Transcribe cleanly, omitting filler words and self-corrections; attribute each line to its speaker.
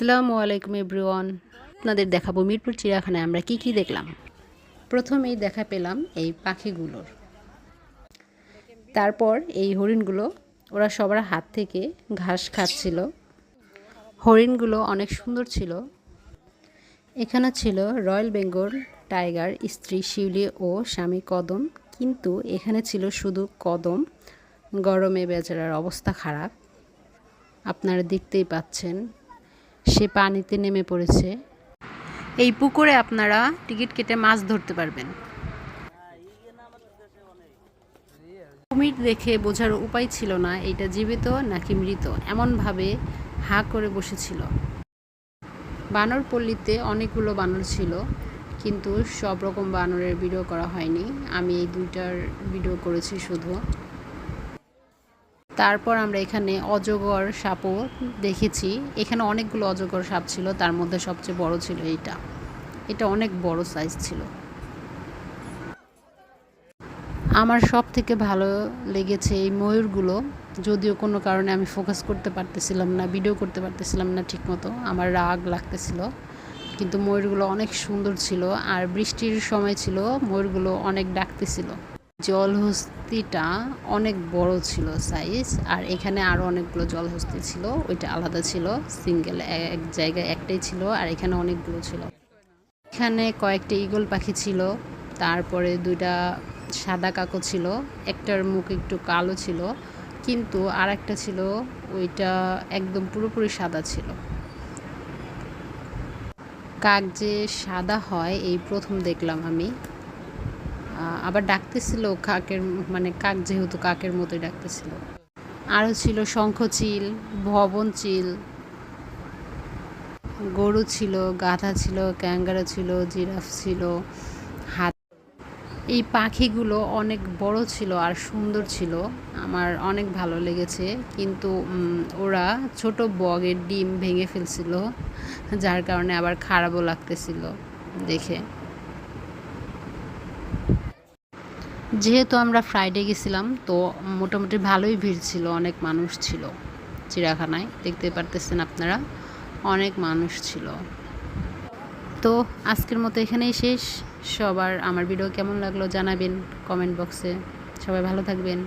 Speaker 1: আসসালামু আলাইকুম এভরিওয়ান। আপনাদের দেখাবো মিরপুর চিড়িয়াখানায় আমরা কি দেখলাম। প্রথমেই দেখা পেলাম এই পাখিগুলোর, তারপর এই হরিণগুলো, ওরা সবার হাত থেকে ঘাস খাচ্ছিল। হরিণগুলো অনেক সুন্দর ছিল। এখানে ছিল রয়্যাল বেঙ্গল টাইগার, স্ত্রী শিউলি ও স্বামী কদম, কিন্তু এখানে ছিল শুধু কদম। গরমে বেচারার অবস্থা খারাপ, আপনারা দেখতেই পাচ্ছেন সে পানিতে নেমে পড়েছে। এই পুকুরে আপনারা টিকিট কেটে মাছ ধরতে পারবেন। কুমির দেখে বোঝার উপায় ছিল না এটা জীবিত নাকি মৃত, এমনভাবে হা করে বসেছিল। বানরপল্লীতে অনেকগুলো বানর ছিল, কিন্তু সব রকম বানরের ভিডিও করা হয়নি। আমি এই দুইটার ভিডিও করেছি শুধু। তারপর আমরা এখানে অজগর সাপও দেখেছি। এখানে অনেকগুলো অজগর সাপ ছিল, তার মধ্যে সবচেয়ে বড় ছিল এটা অনেক বড় সাইজ ছিল। আমার সব থেকে ভালো লেগেছে এই ময়ূরগুলো। যদিও কোনো কারণে আমি ফোকাস করতে পারতেছিলাম না, ভিডিও করতে পারতেছিলাম না ঠিকমতো, আমার রাগ লাগতেছিল। কিন্তু ময়ূরগুলো অনেক সুন্দর ছিল, আর বৃষ্টির সময় ছিল, ময়ূরগুলো অনেক ডাকতেছিল। জলহস্তিটা অনেক বড় ছিল সাইজ, আর এখানে আরও অনেকগুলো জলহস্তি ছিল। ওইটা আলাদা ছিল, সিঙ্গেল এক জায়গায় একটাই ছিল, আর এখানে অনেকগুলো ছিল। এখানে কয়েকটা ঈগল পাখি ছিল, তারপরে দুইটা সাদা কাকও ছিল। একটার মুখ একটু কালো ছিল, কিন্তু আর একটা ছিল ওইটা একদম পুরোপুরি সাদা ছিল। কাক যে সাদা হয় এই প্রথম দেখলাম আমি। আবার ডাকতেছিল কাকের, মানে কাক যেহেতু কাকের মতোই ডাকতেছিল। আরও ছিল শঙ্খচিল, ভবনচিল, গরু ছিল, গাধা ছিল, ক্যাঙ্গারু ছিল, জিরাফ ছিল, হাত। এই পাখিগুলো অনেক বড় ছিল আর সুন্দর ছিল, আমার অনেক ভালো লেগেছে। কিন্তু ওরা ছোট বগের ডিম ভেঙে ফেলছিল, যার কারণে আবার খারাপও লাগতেছিল দেখে। যেহেতু আমরা ফ্রাইডে গেছিলাম, তো মোটামুটি ভালোই ভিড় ছিল, অনেক মানুষ ছিল চিড়িয়াখানায়, দেখতে পারতেছেন আপনারা, অনেক মানুষ ছিল। তো আজকের মতো এখানেই শেষ। সবার আমার ভিডিও কেমন লাগলো জানাবেন কমেন্ট বক্সে। সবাই ভালো থাকবেন।